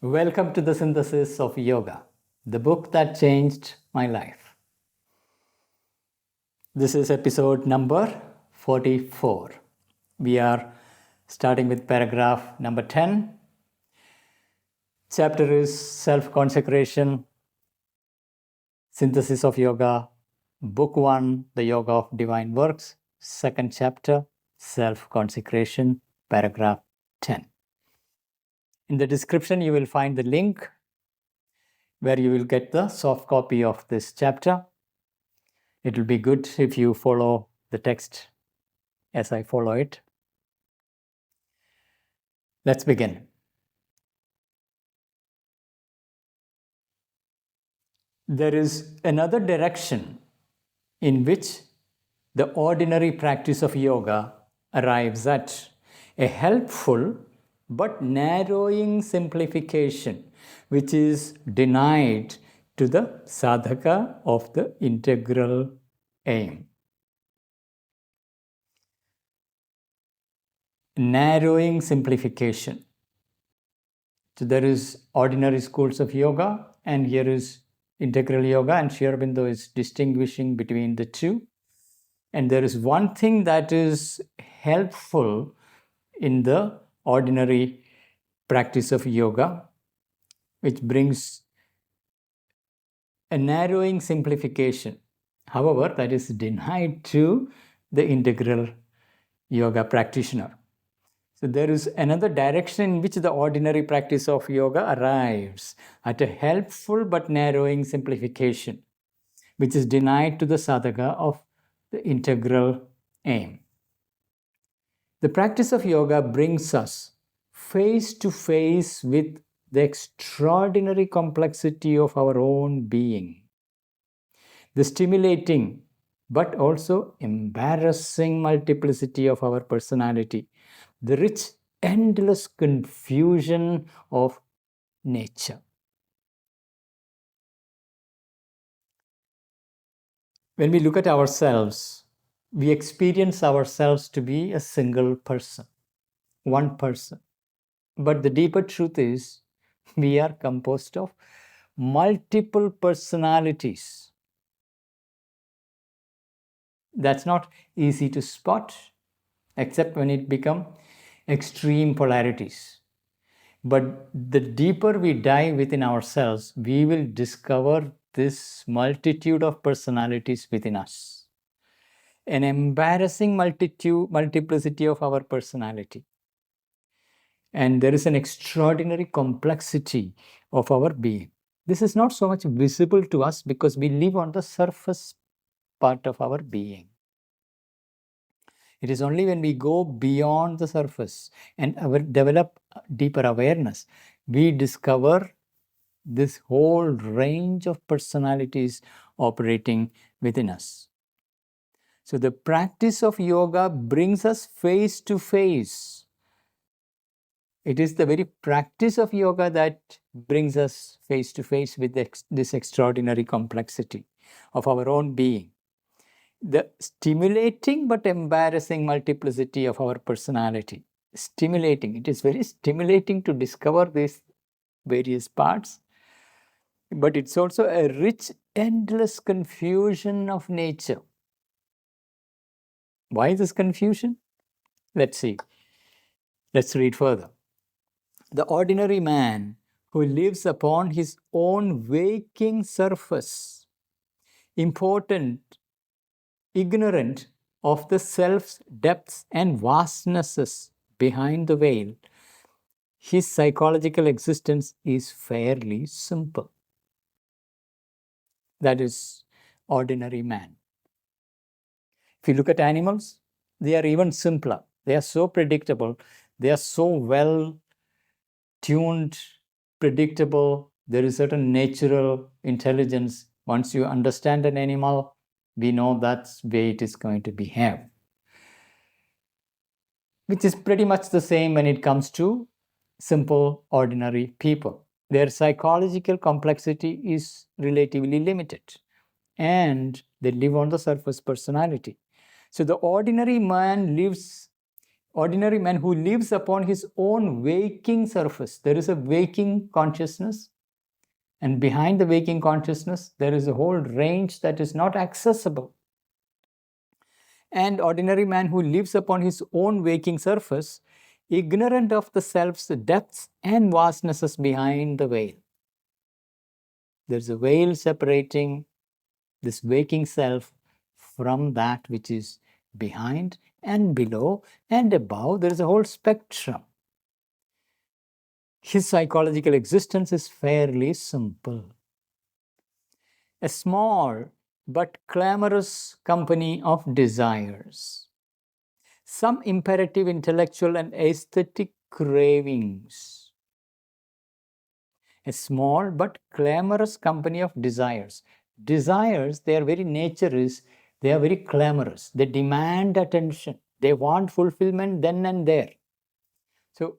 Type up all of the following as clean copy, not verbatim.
Welcome to the Synthesis of Yoga, the book that changed my life. This is episode number 44. We are starting with paragraph number 10. Chapter is Self-Consecration, Synthesis of Yoga, Book 1, The Yoga of Divine Works, second chapter, Self-Consecration, paragraph 10. In the description, you will find the link where you will get the soft copy of this chapter. It will be good if you follow the text as I follow it. Let's begin. There is another direction in which the ordinary practice of yoga arrives at a helpful but narrowing simplification, which is denied to the sadhaka of the integral aim. Narrowing simplification. So there is ordinary schools of yoga, and here is integral yoga, and Aurobindo is distinguishing between the two. And there is one thing that is helpful in the ordinary practice of yoga, which brings a narrowing simplification. However, that is denied to the integral yoga practitioner. So there is another direction in which the ordinary practice of yoga arrives at a helpful but narrowing simplification, which is denied to the sadhaka of the integral aim. The practice of yoga brings us face to face with the extraordinary complexity of our own being, the stimulating but also embarrassing multiplicity of our personality, the rich, endless confusion of nature. When we look at ourselves, we experience ourselves to be a single person, one person. But the deeper truth is, we are composed of multiple personalities. That's not easy to spot, except when it becomes extreme polarities. But the deeper we dive within ourselves, we will discover this multitude of personalities within us. An embarrassing multiplicity of our personality. And there is an extraordinary complexity of our being. This is not so much visible to us because we live on the surface part of our being. It is only when we go beyond the surface and develop deeper awareness, we discover this whole range of personalities operating within us. So the practice of yoga brings us face to face. It is the very practice of yoga that brings us face to face with this extraordinary complexity of our own being. The stimulating but embarrassing multiplicity of our personality. Stimulating. It is very stimulating to discover these various parts, but it's also a rich, endless confusion of nature. Why this confusion? Let's see. Let's read further. The ordinary man who lives upon his own waking surface, important, ignorant of the self's depths and vastnesses behind the veil, his psychological existence is fairly simple. That is ordinary man. If you look at animals, they are even simpler. They are so predictable. They are so well tuned, predictable. There is certain natural intelligence. Once you understand an animal, we know that's the way it is going to behave. Which is pretty much the same when it comes to simple, ordinary people. Their psychological complexity is relatively limited, and they live on the surface personality. So the ordinary man lives ordinary man who lives upon his own waking surface. There is a waking consciousness, and behind the waking consciousness, there is a whole range that is not accessible. And ordinary man who lives upon his own waking surface, ignorant of the self's depths and vastnesses behind the veil. There's a veil separating this waking self from that which is behind and below and above. There is a whole spectrum. His psychological existence is fairly simple. A small but clamorous company of desires, some imperative intellectual and aesthetic cravings. A small but clamorous company of desires. Desires, their very nature is, they are very clamorous. They demand attention. They want fulfillment then and there. So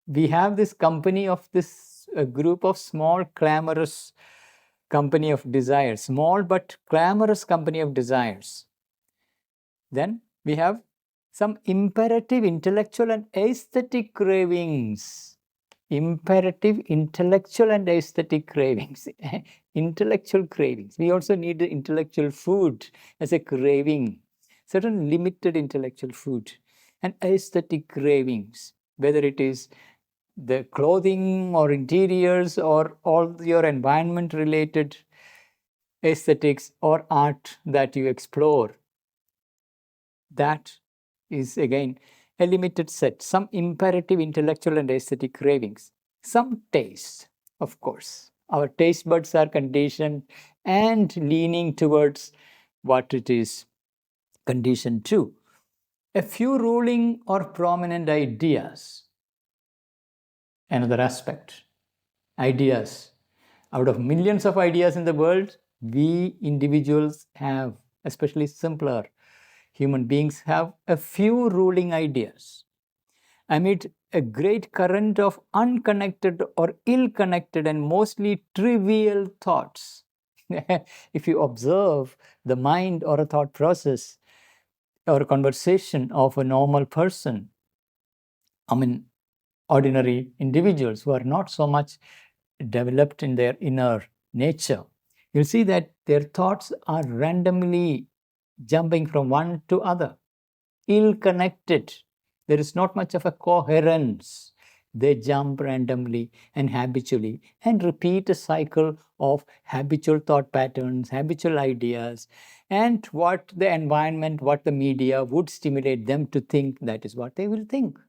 we have this company of this group of small clamorous company of desires, small but clamorous company of desires. Then we have some imperative intellectual and aesthetic cravings. Imperative intellectual and aesthetic cravings. Intellectual cravings. We also need the intellectual food as a craving, certain limited intellectual food, and aesthetic cravings, whether it is the clothing or interiors or all your environment related aesthetics or art that you explore. That is again a limited set, some imperative intellectual and aesthetic cravings, some taste, of course. Our taste buds are conditioned and leaning towards what it is conditioned to. A few ruling or prominent ideas. Another aspect, ideas. Out of millions of ideas in the world, we individuals have, especially simpler human beings, have a few ruling ideas. Amid a great current of unconnected or ill-connected and mostly trivial thoughts. If you observe the mind or a thought process or a conversation of a normal person, ordinary individuals who are not so much developed in their inner nature, you'll see that their thoughts are randomly jumping from one to other, ill-connected. There is not much of a coherence. They jump randomly and habitually and repeat a cycle of habitual thought patterns, habitual ideas, and what the environment, what the media would stimulate them to think, that is what they will think.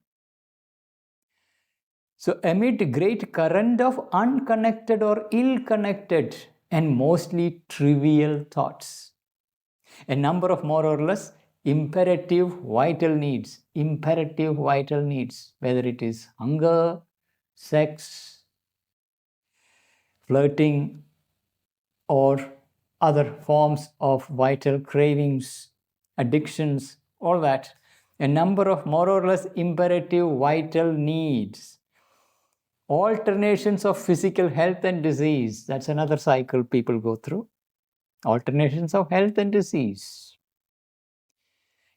So amid great current of unconnected or ill-connected and mostly trivial thoughts, a number of more or less imperative vital needs, whether it is hunger, sex, flirting, or other forms of vital cravings, addictions, all that, a number of more or less imperative vital needs. Alternations of physical health and disease. That's another cycle people go through. Alternations of health and disease.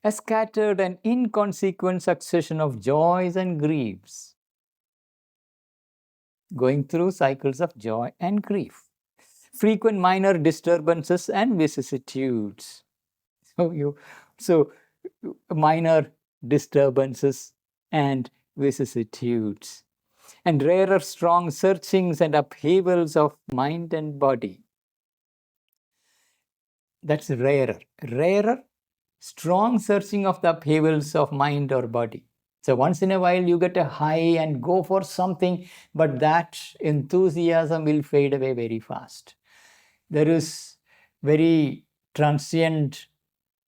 A scattered and inconsequent succession of joys and griefs. Going through cycles of joy and grief. Frequent minor disturbances and vicissitudes. So minor disturbances and vicissitudes. And rarer strong searchings and upheavals of mind and body. That's rarer. Rarer, strong searching of the upheavals of mind or body. So once in a while you get a high and go for something, but that enthusiasm will fade away very fast. There is very transient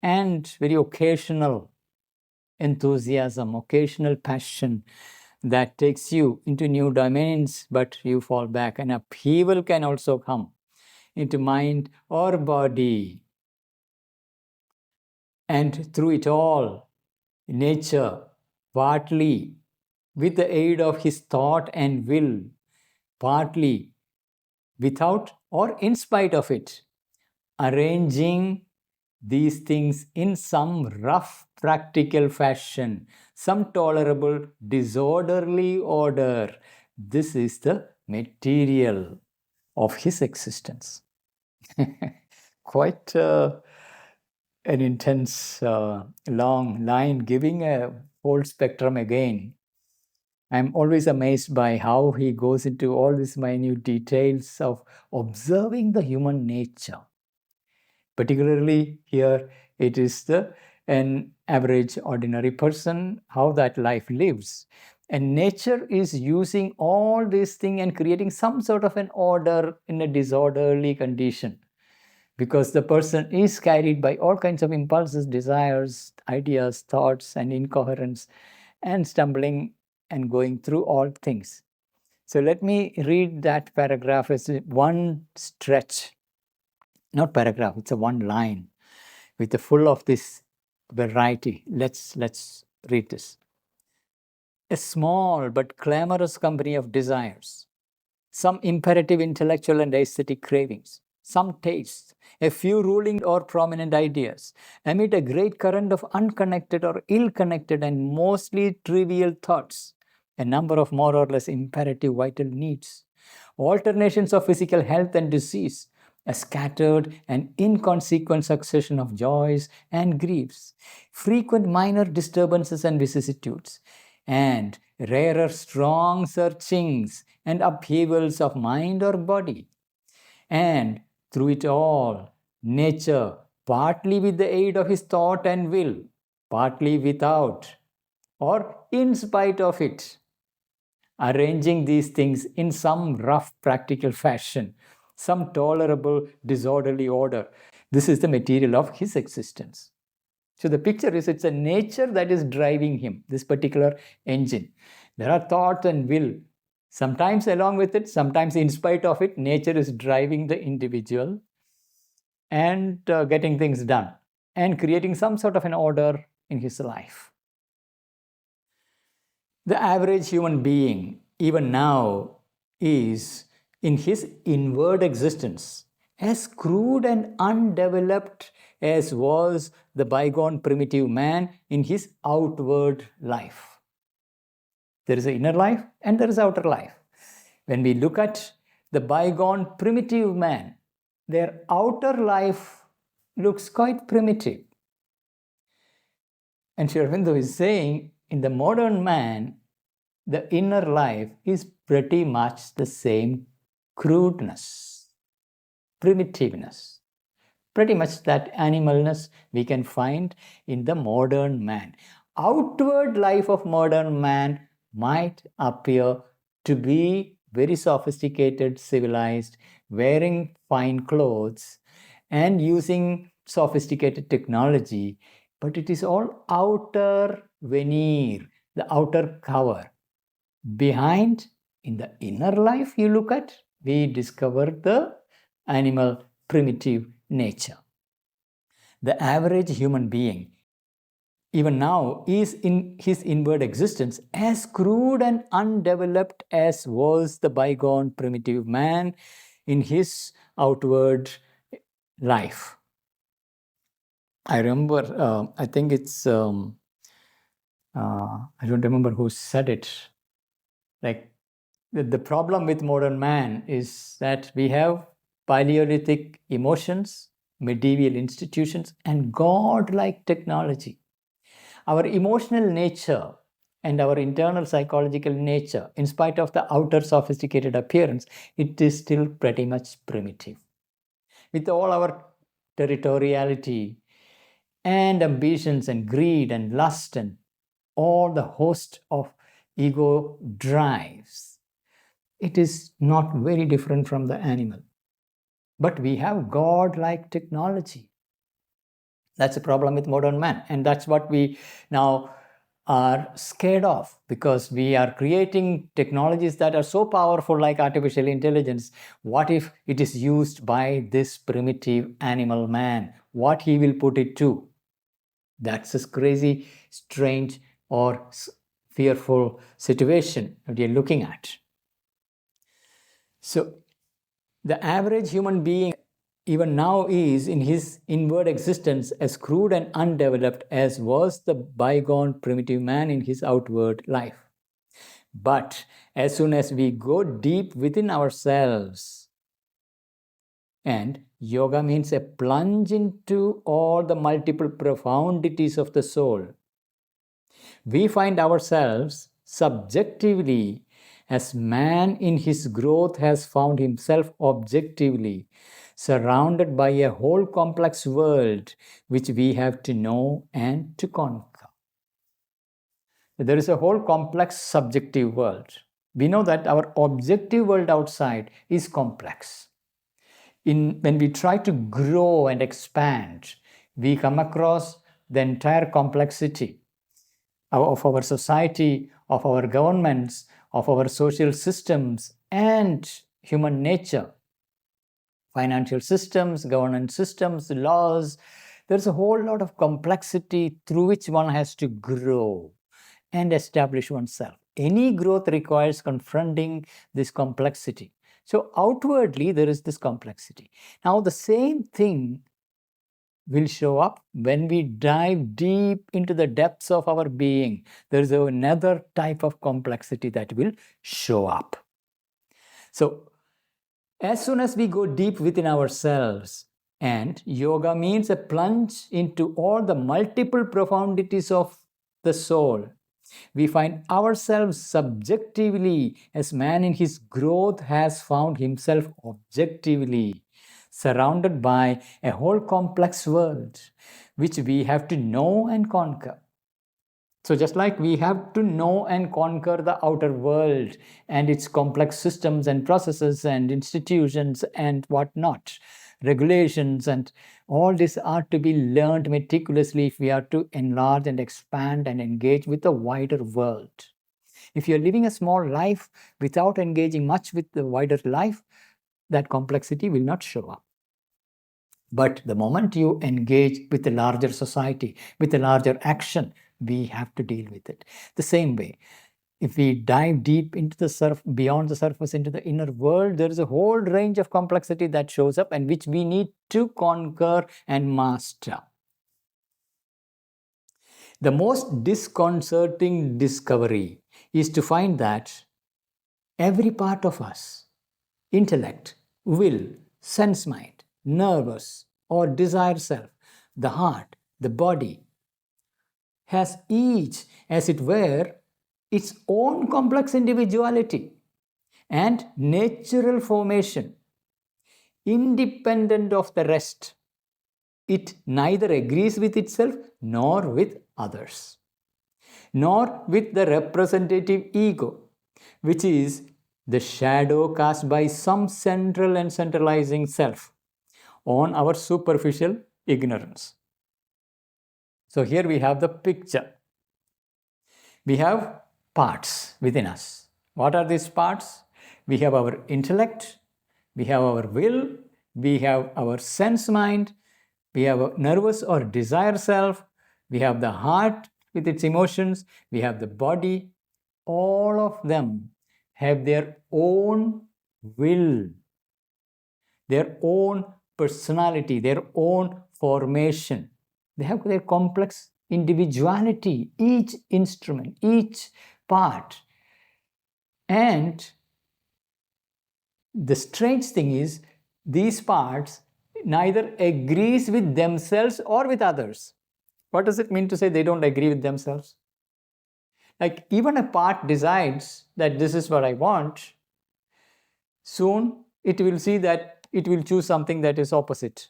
and very occasional enthusiasm, occasional passion that takes you into new domains, but you fall back. An upheaval can also come into mind or body. And through it all, nature, partly with the aid of his thought and will, partly without or in spite of it, arranging these things in some rough, practical fashion, some tolerable, disorderly order. This is the material of his existence. Quite an intense, long line, giving a whole spectrum again. I'm always amazed by how he goes into all these minute details of observing the human nature. Particularly here, it is an average ordinary person, how that life lives. And nature is using all these things and creating some sort of an order in a disorderly condition, because the person is carried by all kinds of impulses, desires, ideas, thoughts, and incoherence, and stumbling and going through all things. So let me read that paragraph as one stretch. Not paragraph, it's a one line with the full of this variety. Let's read this. A small but clamorous company of desires, some imperative intellectual and aesthetic cravings, some tastes, a few ruling or prominent ideas, amid a great current of unconnected or ill-connected and mostly trivial thoughts, a number of more or less imperative vital needs, alternations of physical health and disease, a scattered and inconsequent succession of joys and griefs, frequent minor disturbances and vicissitudes, and rarer strong searchings and upheavals of mind or body. And through it all, nature, partly with the aid of his thought and will, partly without, or in spite of it, arranging these things in some rough practical fashion, some tolerable disorderly order. This is the material of his existence. So the picture is, it's a nature that is driving him, this particular engine. There are thought and will. Sometimes along with it, sometimes in spite of it, nature is driving the individual and getting things done and creating some sort of an order in his life. The average human being, even now, is in his inward existence as crude and undeveloped as was the bygone primitive man in his outward life. There is an inner life and there is outer life. When we look at the bygone primitive man, their outer life looks quite primitive. And Sri Aurobindo is saying, in the modern man, the inner life is pretty much the same crudeness, primitiveness, pretty much that animalness we can find in the modern man. Outward life of modern man might appear to be very sophisticated, civilized, wearing fine clothes and using sophisticated technology, but it is all outer veneer, the outer cover. Behind, in the inner life you look at, we discover the animal primitive nature. The average human being, even now, is in his inward existence as crude and undeveloped as was the bygone primitive man in his outward life. I remember, I think it's, I don't remember who said it. Like, the problem with modern man is that we have Paleolithic emotions, medieval institutions, and God-like technology. Our emotional nature and our internal psychological nature, in spite of the outer sophisticated appearance, it is still pretty much primitive. With all our territoriality and ambitions and greed and lust and all the host of ego drives, it is not very different from the animal. But we have God-like technology. That's a problem with modern man. And that's what we now are scared of, because we are creating technologies that are so powerful, like artificial intelligence. What if it is used by this primitive animal man? What he will put it to? That's a crazy, strange, or fearful situation that we are looking at. So the average human being even now is in his inward existence as crude and undeveloped as was the bygone primitive man in his outward life. But as soon as we go deep within ourselves, and yoga means a plunge into all the multiple profundities of the soul, we find ourselves subjectively as man in his growth has found himself objectively, surrounded by a whole complex world which we have to know and to conquer. There is a whole complex subjective world. We know that our objective world outside is complex. When we try to grow and expand, we come across the entire complexity of our society, of our governments, of our social systems, and human nature. Financial systems, governance systems, laws. There's a whole lot of complexity through which one has to grow and establish oneself. Any growth requires confronting this complexity. So outwardly, there is this complexity. Now, the same thing will show up when we dive deep into the depths of our being. There is another type of complexity that will show up. So, as soon as we go deep within ourselves, and yoga means a plunge into all the multiple profundities of the soul, we find ourselves subjectively as man in his growth has found himself objectively, surrounded by a whole complex world which we have to know and conquer. So just like we have to know and conquer the outer world and its complex systems and processes and institutions and whatnot, regulations and all this are to be learned meticulously if we are to enlarge and expand and engage with the wider world. If you're living a small life without engaging much with the wider life, that complexity will not show up. But the moment you engage with a larger society, with a larger action, we have to deal with it. The same way, if we dive deep into the beyond the surface, into the inner world, there is a whole range of complexity that shows up and which we need to conquer and master. The most disconcerting discovery is to find that every part of us, intellect, will, sense mind, nervous or desire self, the heart, the body, has each, as it were, its own complex individuality and natural formation, independent of the rest. It neither agrees with itself nor with others, nor with the representative ego, which is the shadow cast by some central and centralizing self on our superficial ignorance. So here we have the picture. We have parts within us. What are these parts? We have our intellect, we have our will, we have our sense mind, we have a nervous or desire self, we have the heart with its emotions, we have the body. All of them have their own will, their own personality, their own formation. They have their complex individuality, each instrument, each part. And the strange thing is, these parts neither agrees with themselves or with others. What does it mean to say they don't agree with themselves? Like even a part decides that this is what I want, soon it will see that it will choose something that is opposite.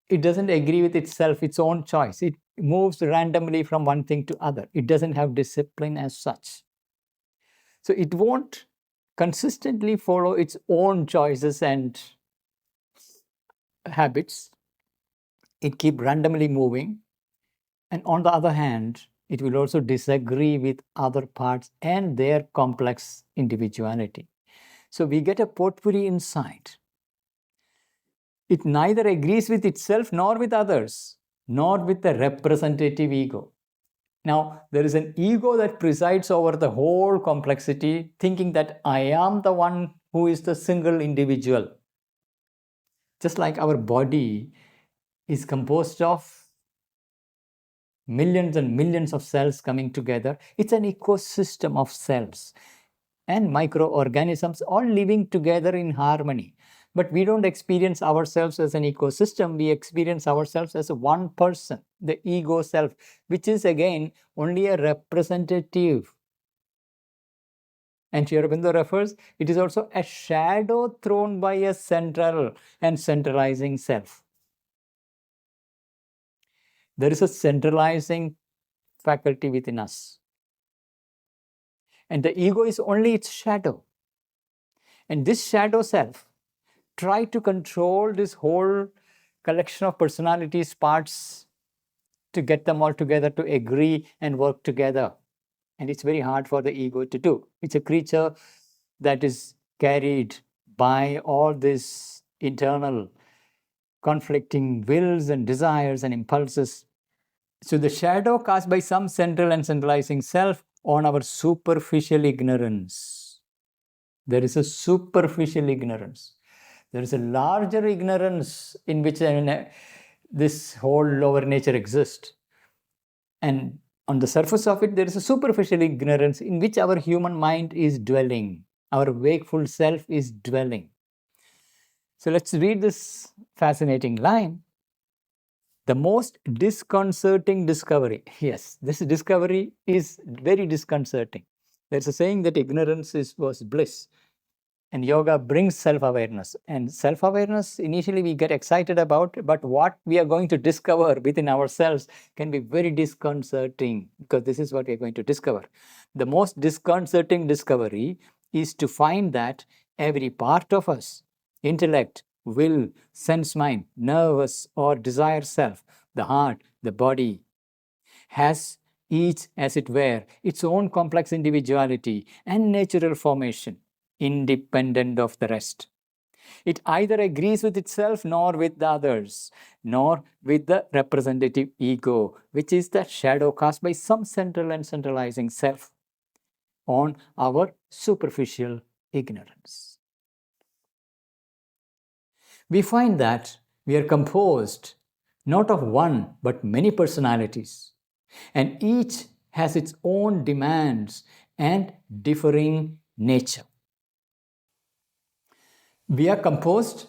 It doesn't agree with itself, its own choice. It moves randomly from one thing to other. It doesn't have discipline as such. So it won't consistently follow its own choices and habits. It keeps randomly moving. And on the other hand, it will also disagree with other parts and their complex individuality. So we get a potpourri inside. It neither agrees with itself nor with others, nor with the representative ego. Now, there is an ego that presides over the whole complexity, thinking that I am the one who is the single individual. Just like our body is composed of millions and millions of cells coming together, it's an ecosystem of cells and microorganisms all living together in harmony. But we don't experience ourselves as an ecosystem, we experience ourselves as one person, the ego self, which is again only a representative. And Aurobindo refers, it is also a shadow thrown by a central and centralizing self. There is a centralizing faculty within us. And the ego is only its shadow. And this shadow self try to control this whole collection of personalities, parts, to get them all together to agree and work together. And it's very hard for the ego to do. It's a creature that is carried by all these internal conflicting wills and desires and impulses. So the shadow cast by some central and centralizing self on our superficial ignorance. There is a superficial ignorance. There is a larger ignorance in which this whole lower nature exists. And on the surface of it, there is a superficial ignorance in which our human mind is dwelling. Our wakeful self is dwelling. So let's read this fascinating line. The most disconcerting discovery. Yes, this discovery is very disconcerting. There's a saying that ignorance was bliss. And yoga brings self-awareness. And self-awareness, initially we get excited about, but what we are going to discover within ourselves can be very disconcerting, because this is what we are going to discover. The most disconcerting discovery is to find that every part of us, intellect, will, sense mind, nervous or desire self, the heart, the body, has each, as it were, its own complex individuality and natural formation, independent of the rest. It either agrees with itself nor with the others, nor with the representative ego, which is the shadow cast by some central and centralizing self on our superficial ignorance. We find that we are composed not of one but many personalities, and each has its own demands and differing nature. We are composed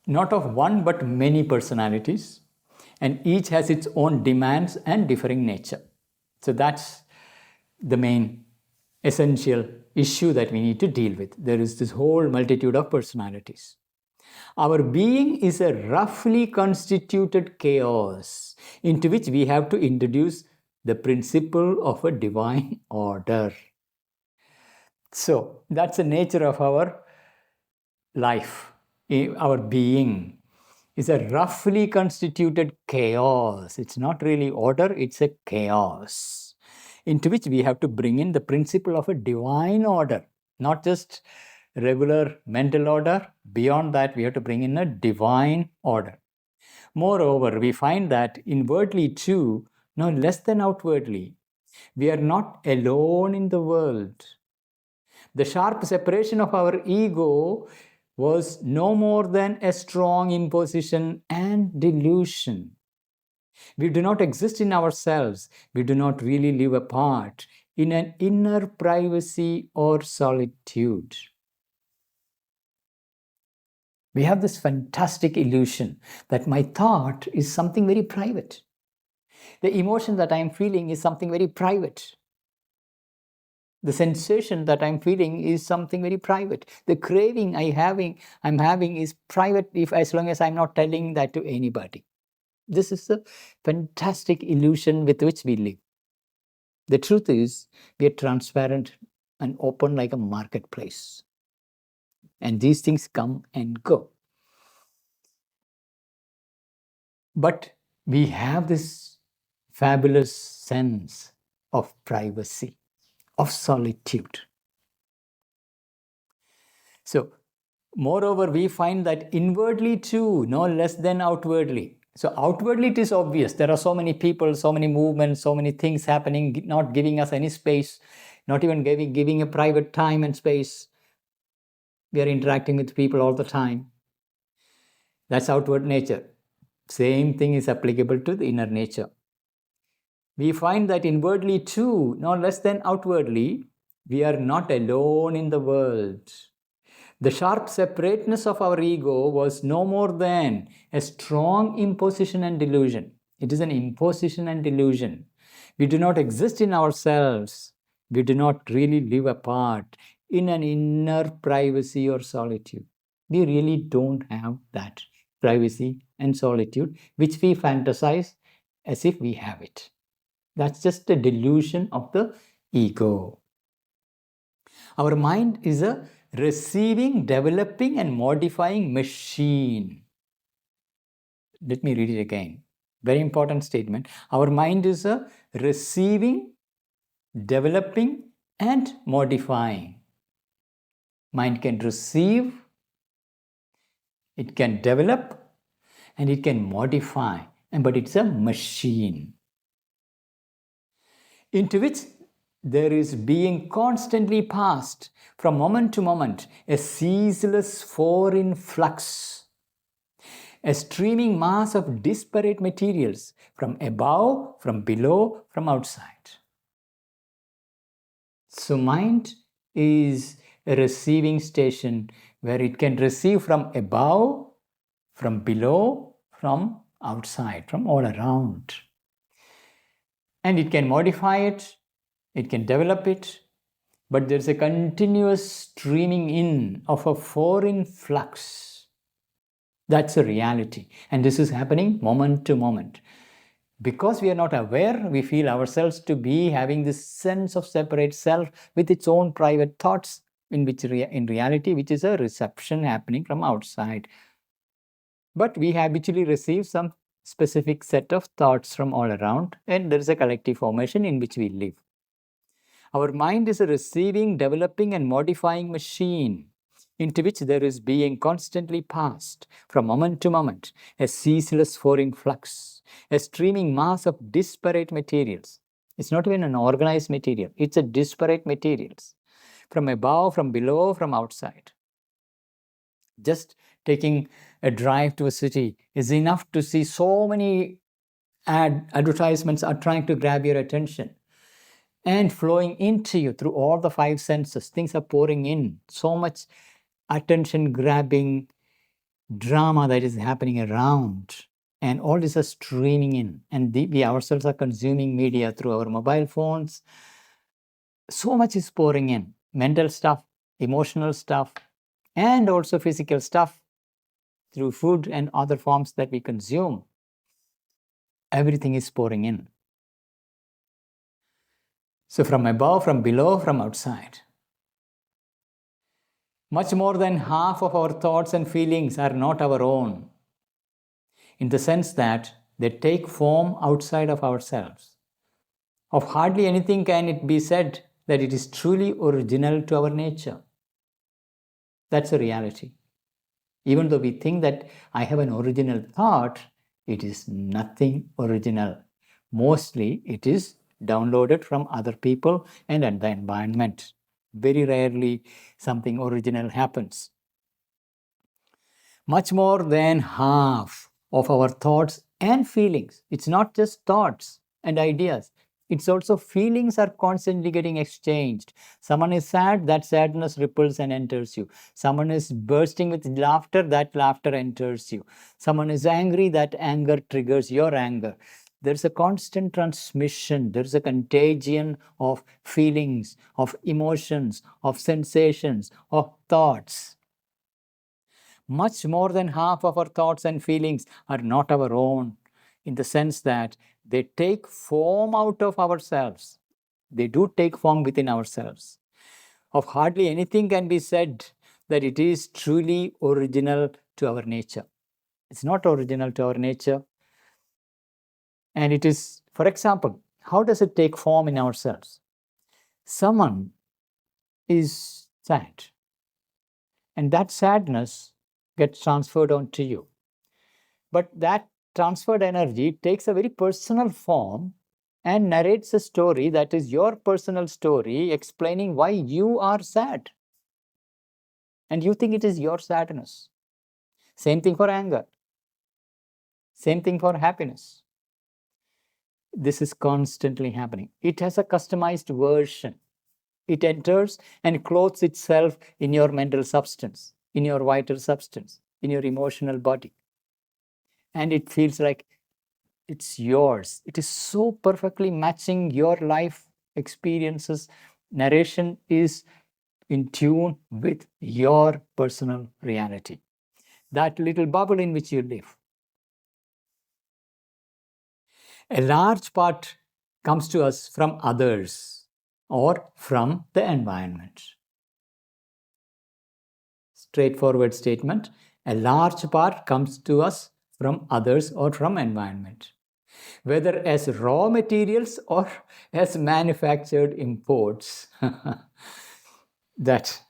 not of one but many personalities, and each has its own demands and differing nature. So that's the main essential issue that we need to deal with. There is this whole multitude of personalities. Our being is a roughly constituted chaos into which we have to introduce the principle of a divine order. So that's the nature of our life. Our being is a roughly constituted chaos. It's not really order, it's a chaos into which we have to bring in the principle of a divine order, not just regular mental order. Beyond that, we have to bring in a divine order. Moreover, we find that inwardly too, no less than outwardly, we are not alone in the world. The sharp separation of our ego was no more than a strong imposition and delusion. We do not exist in ourselves. We do not really live apart in an inner privacy or solitude. We have this fantastic illusion that my thought is something very private. The emotion that I am feeling is something very private. The sensation that I'm feeling is something very private. The craving I'm having is private, as long as I'm not telling that to anybody. This is a fantastic illusion with which we live. The truth is, we are transparent and open like a marketplace. And these things come and go. But we have this fabulous sense of privacy, of solitude. So, moreover, we find that inwardly too, no less than outwardly. So outwardly it is obvious. There are so many people, so many movements, so many things happening, not giving us any space, not even giving a private time and space. We are interacting with people all the time. That's outward nature. Same thing is applicable to the inner nature. We find that inwardly too, no less than outwardly, we are not alone in the world. The sharp separateness of our ego was no more than a strong imposition and delusion. It is an imposition and delusion. We do not exist in ourselves. We do not really live apart in an inner privacy or solitude. We really don't have that privacy and solitude, which we fantasize as if we have it. That's just a delusion of the ego. Our mind is a receiving, developing, and modifying machine. Let me read it again. Very important statement. Our mind is a receiving, developing, and modifying. Mind can receive, it can develop, and it can modify, but it's a machine into which there is being constantly passed from moment to moment, a ceaseless foreign flux, a streaming mass of disparate materials from above, from below, from outside. So mind is a receiving station where it can receive from above, from below, from outside, from all around. And it can modify it, it can develop it, but there's a continuous streaming in of a foreign flux. That's a reality. And this is happening moment to moment. Because we are not aware, we feel ourselves to be having this sense of separate self with its own private thoughts, in reality, which is a reception happening from outside. But we habitually receive some specific set of thoughts from all around, and there is a collective formation in which we live. Our mind is a receiving, developing, and modifying machine into which there is being constantly passed from moment to moment, a ceaseless foreign flux, a streaming mass of disparate materials. It's not even an organized material, it's a disparate materials from above, from below, from outside. Just taking a drive to a city is enough to see so many advertisements are trying to grab your attention and flowing into you through all the five senses. Things are pouring in, so much attention grabbing drama that is happening around, and all this is streaming in, and we ourselves are consuming media through our mobile phones. So much is pouring in, mental stuff, emotional stuff, and also physical stuff through food and other forms that we consume. Everything is pouring in. So from above, from below, from outside. Much more than half of our thoughts and feelings are not our own, in the sense that they take form outside of ourselves. Of hardly anything can it be said that it is truly original to our nature. That's a reality. Even though we think that I have an original thought, it is nothing original. Mostly it is downloaded from other people and the environment. Very rarely something original happens. Much more than half of our thoughts and feelings, it's not just thoughts and ideas, it's also feelings are constantly getting exchanged. Someone is sad, that sadness ripples and enters you. Someone is bursting with laughter, that laughter enters you. Someone is angry, that anger triggers your anger. There's a constant transmission, there's a contagion of feelings, of emotions, of sensations, of thoughts. Much more than half of our thoughts and feelings are not our own, in the sense that they take form out of ourselves. They do take form within ourselves. Of hardly anything can be said that it is truly original to our nature. It's not original to our nature. And it is, for example, how does it take form in ourselves? Someone is sad, and that sadness gets transferred onto you. But that transferred energy takes a very personal form and narrates a story that is your personal story, explaining why you are sad. And you think it is your sadness. Same thing for anger. Same thing for happiness. This is constantly happening. It has a customized version. It enters and clothes itself in your mental substance, in your vital substance, in your emotional body. And it feels like it's yours. It is so perfectly matching your life experiences. Narration is in tune with your personal reality, that little bubble in which you live. A large part comes to us from others or from the environment. Straightforward statement. A large part comes to us from others or from environment, whether as raw materials or as manufactured imports. That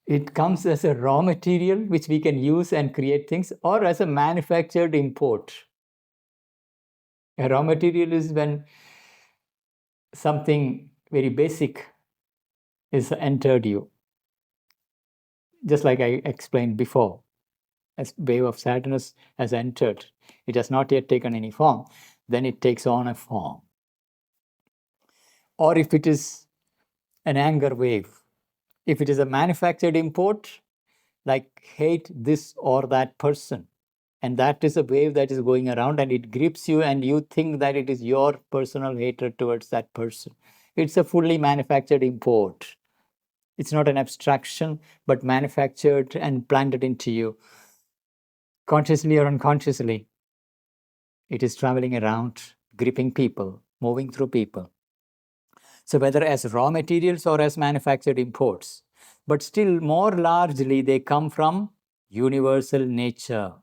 it comes as a raw material which we can use and create things, or as a manufactured import. A raw material is when something very basic is entered you. Just like I explained before, as wave of sadness has entered, it has not yet taken any form, then it takes on a form. Or if it is an anger wave, if it is a manufactured import, like hate this or that person, and that is a wave that is going around and it grips you and you think that it is your personal hatred towards that person. It's a fully manufactured import. It's not an abstraction, but manufactured and planted into you, consciously or unconsciously. It is traveling around, gripping people, moving through people. So whether as raw materials or as manufactured imports, but still more largely they come from universal nature,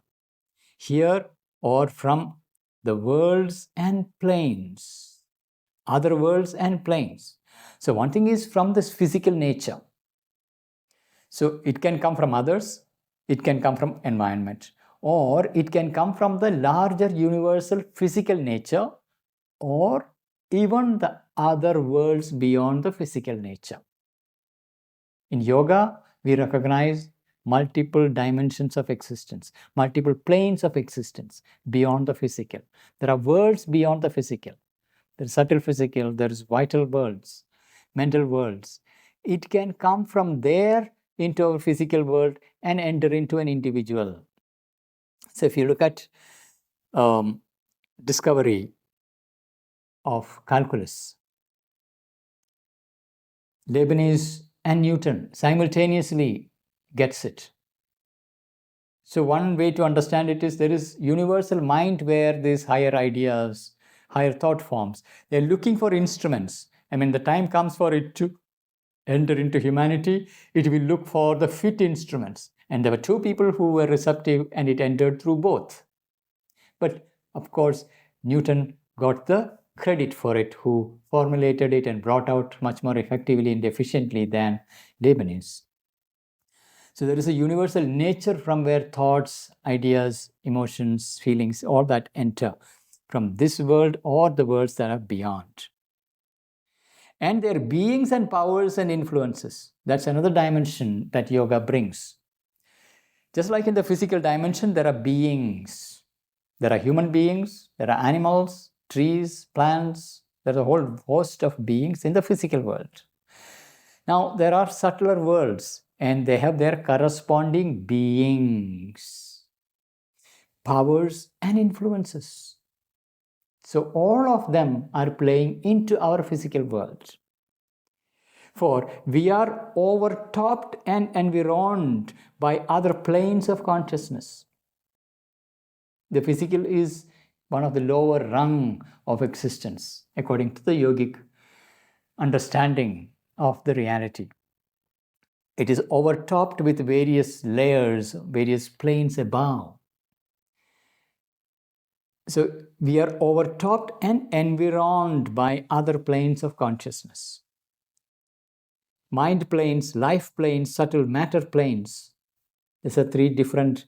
here or from the worlds and planes, other worlds and planes. So one thing is from this physical nature. So it can come from others, it can come from environment, or it can come from the larger universal physical nature, or even the other worlds beyond the physical nature. In yoga, we recognize multiple dimensions of existence, multiple planes of existence beyond the physical. There are worlds beyond the physical. There's subtle physical, there's vital worlds, mental worlds. It can come from there into our physical world and enter into an individual. So if you look at discovery of calculus, Leibniz and Newton simultaneously gets it. So one way to understand it is there is universal mind where these higher ideas, higher thought forms, they're looking for instruments. I mean, the time comes for it to enter into humanity, it will look for the fit instruments. And there were two people who were receptive and it entered through both. But of course, Newton got the credit for it, who formulated it and brought out much more effectively and efficiently than Leibniz. So there is a universal nature from where thoughts, ideas, emotions, feelings, all that enter from this world or the worlds that are beyond. And their beings and powers and influences. That's another dimension that yoga brings. Just like in the physical dimension, there are beings. There are human beings, there are animals, trees, plants. There's a whole host of beings in the physical world. Now, there are subtler worlds, and they have their corresponding beings, powers, and influences. So all of them are playing into our physical world. For we are overtopped and environed by other planes of consciousness. The physical is one of the lower rung of existence, according to the yogic understanding of the reality. It is overtopped with various layers, various planes above. So we are overtopped and environed by other planes of consciousness. Mind planes, life planes, subtle matter planes. These are three different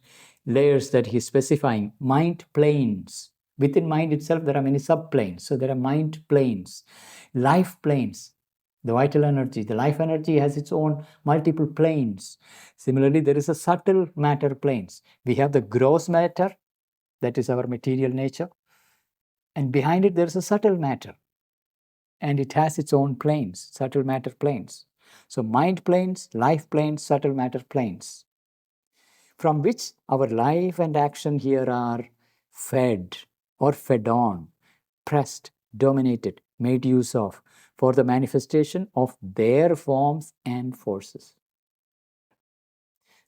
layers that he's specifying. Mind planes. Within mind itself, there are many subplanes. So there are mind planes, life planes, the vital energy. The life energy has its own multiple planes. Similarly, there is a subtle matter planes. We have the gross matter That is our material nature. And behind it, there's a subtle matter. And it has its own planes, subtle matter planes. So mind planes, life planes, subtle matter planes, from which our life and action here are fed or fed on, pressed, dominated, made use of for the manifestation of their forms and forces.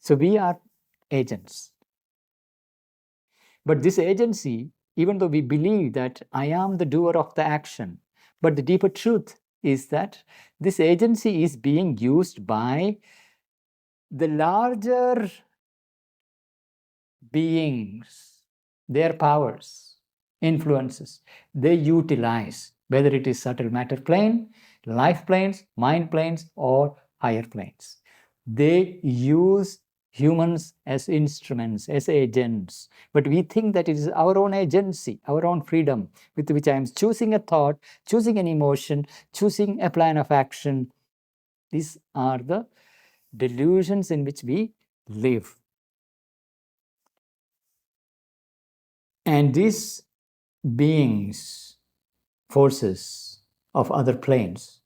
So we are agents. But this agency, even though we believe that I am the doer of the action, but the deeper truth is that this agency is being used by the larger beings, their powers, influences, they utilize, whether it is subtle matter plane, life planes, mind planes, or higher planes. They use humans as instruments, as agents. But we think that it is our own agency, our own freedom, with which I am choosing a thought, choosing an emotion, choosing a plan of action. These are the delusions in which we live. And these beings, forces of other planes,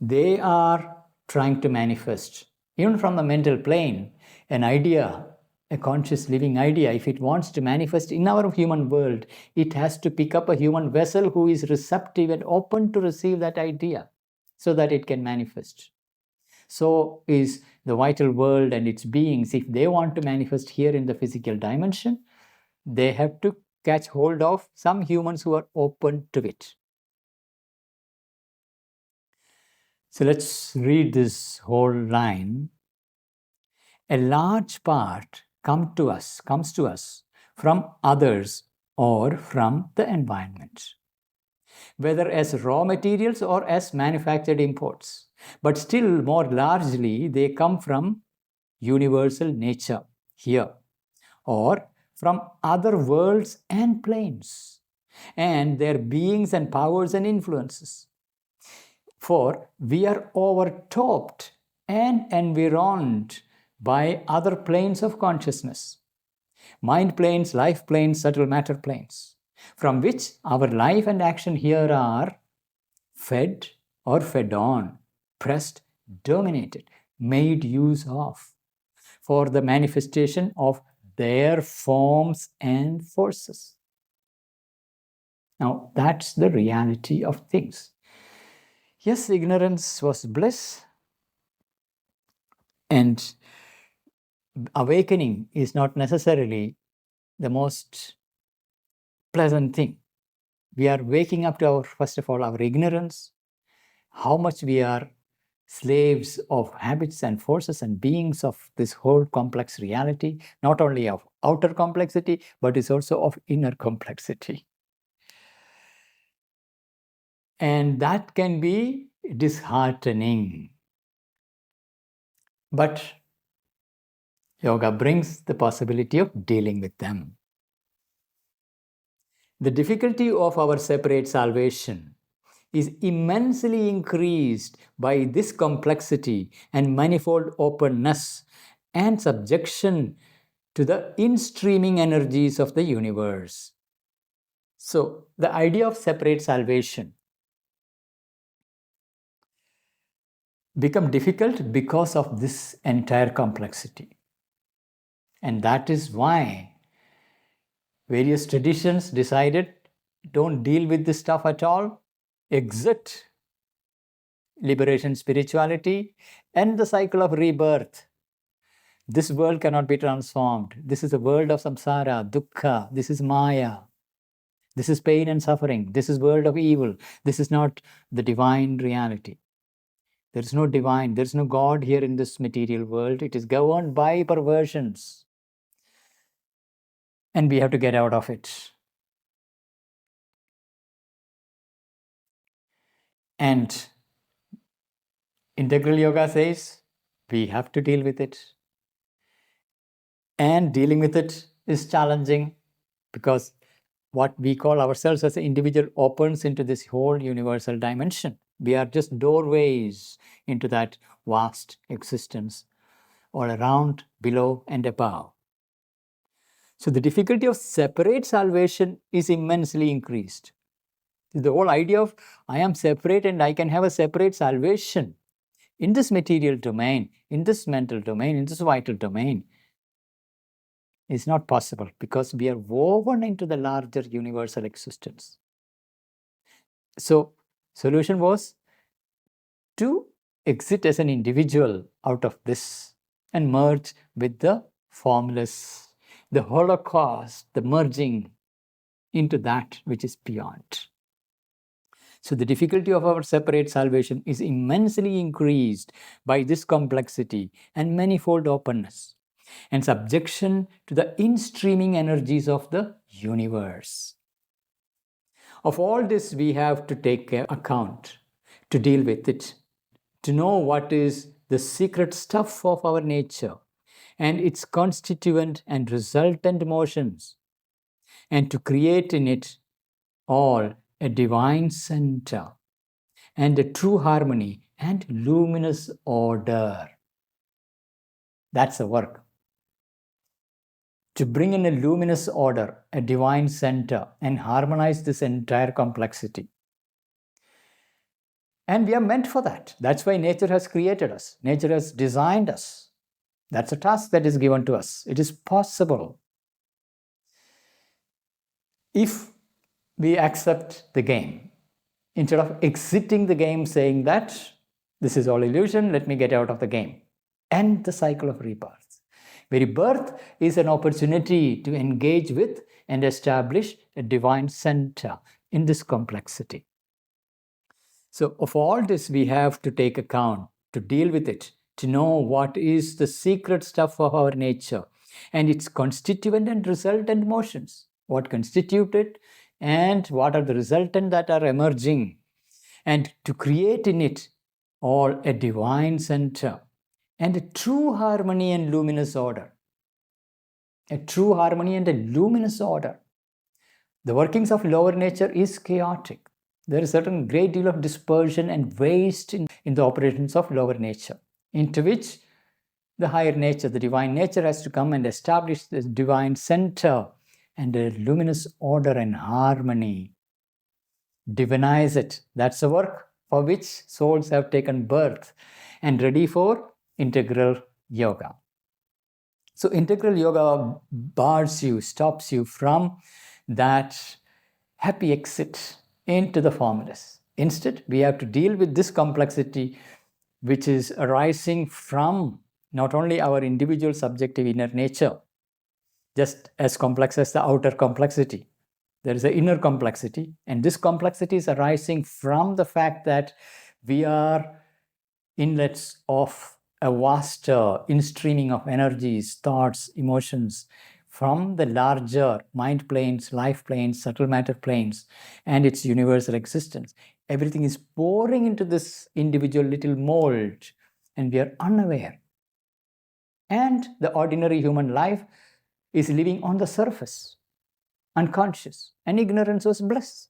they are trying to manifest, even from the mental plane, an idea, a conscious living idea. If it wants to manifest in our human world, it has to pick up a human vessel who is receptive and open to receive that idea so that it can manifest. So is the vital world and its beings. If they want to manifest here in the physical dimension, they have to catch hold of some humans who are open to it. So let's read this whole line. A large part comes to us from others or from the environment, whether as raw materials or as manufactured imports. But still more largely, they come from universal nature here, or from other worlds and planes, and their beings and powers and influences. For we are overtopped and environed by other planes of consciousness, mind planes, life planes, subtle matter planes, from which our life and action here are fed or fed on, pressed, dominated, made use of for the manifestation of their forms and forces. Now, that's the reality of things. Yes, ignorance was bliss, and awakening is not necessarily the most pleasant thing. We are waking up to our, first of all, our ignorance, how much we are slaves of habits and forces and beings of this whole complex reality, not only of outer complexity, but is also of inner complexity. And that can be disheartening. But yoga brings the possibility of dealing with them. The difficulty of our separate salvation is immensely increased by this complexity and manifold openness and subjection to the in-streaming energies of the universe. So, the idea of separate salvation become difficult because of this entire complexity. And that is why various traditions decided, don't deal with this stuff at all, exit liberation spirituality and the cycle of rebirth. This world cannot be transformed. This is a world of samsara, dukkha. This is maya. This is pain and suffering. This is world of evil. This is not the divine reality. There is no divine, there is no God here in this material world. It is governed by perversions. And we have to get out of it. And integral yoga says we have to deal with it. And dealing with it is challenging because what we call ourselves as an individual opens into this whole universal dimension. We are just doorways into that vast existence all around, below, and above. So the difficulty of separate salvation is immensely increased. The whole idea of I am separate and I can have a separate salvation in this material domain, in this mental domain, in this vital domain is not possible because we are woven into the larger universal existence. So solution was to exit as an individual out of this and merge with the formless, the holocaust, the merging into that which is beyond. So the difficulty of our separate salvation is immensely increased by this complexity and manifold openness and subjection to the in-streaming energies of the universe. Of all this, we have to take account, to deal with it, to know what is the secret stuff of our nature and its constituent and resultant motions, and to create in it all a divine center and a true harmony and luminous order. That's the work. To bring in a luminous order, a divine center, and harmonize this entire complexity. And we are meant for that. That's why nature has created us. Nature has designed us. That's a task that is given to us. It is possible. If we accept the game, instead of exiting the game saying that this is all illusion, let me get out of the game. End the cycle of rebirth. Very birth is an opportunity to engage with and establish a divine center in this complexity. So of all this, we have to take account, to deal with it, to know what is the secret stuff of our nature and its constituent and resultant motions, what constitute it and what are the resultant that are emerging, and to create in it all a divine center and a true harmony and luminous order. A true harmony and a luminous order. The workings of lower nature is chaotic. There is a certain great deal of dispersion and waste in the operations of lower nature, into which the higher nature, the divine nature, has to come and establish this divine center and a luminous order and harmony. Divinize it. That's the work for which souls have taken birth and ready for integral yoga. So integral yoga bars you, stops you from that happy exit into the formless. Instead, we have to deal with this complexity which is arising from not only our individual subjective inner nature, just as complex as the outer complexity. There is an inner complexity, and this complexity is arising from the fact that we are inlets of a vaster in-streaming of energies, thoughts, emotions from the larger mind planes, life planes, subtle matter planes, and its universal existence. Everything is pouring into this individual little mold, and we are unaware. And the ordinary human life is living on the surface, unconscious, and ignorance was bliss.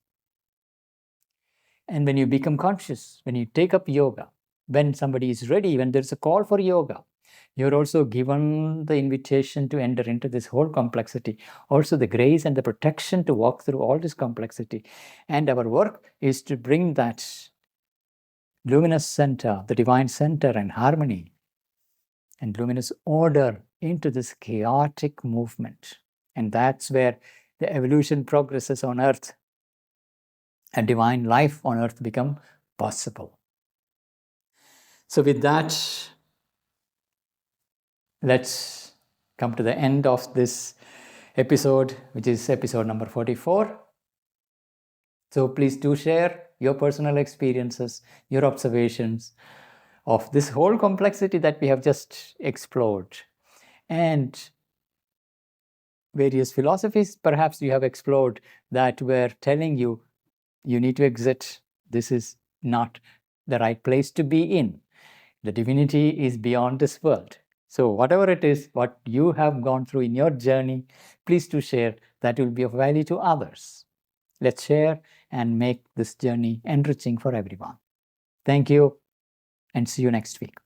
And when you become conscious, when you take up yoga, when somebody is ready, when there's a call for yoga, you're also given the invitation to enter into this whole complexity, also the grace and the protection to walk through all this complexity. And our work is to bring that luminous center, the divine center and harmony and luminous order into this chaotic movement. And that's where the evolution progresses on earth and divine life on earth become possible. So with that, let's come to the end of this episode, which is episode number 44. So please do share your personal experiences, your observations of this whole complexity that we have just explored. And various philosophies perhaps you have explored that were telling you, you need to exit. This is not the right place to be in. The divinity is beyond this world. So whatever it is, what you have gone through in your journey, please do share. That will be of value to others. Let's share and make this journey enriching for everyone. Thank you, and see you next week.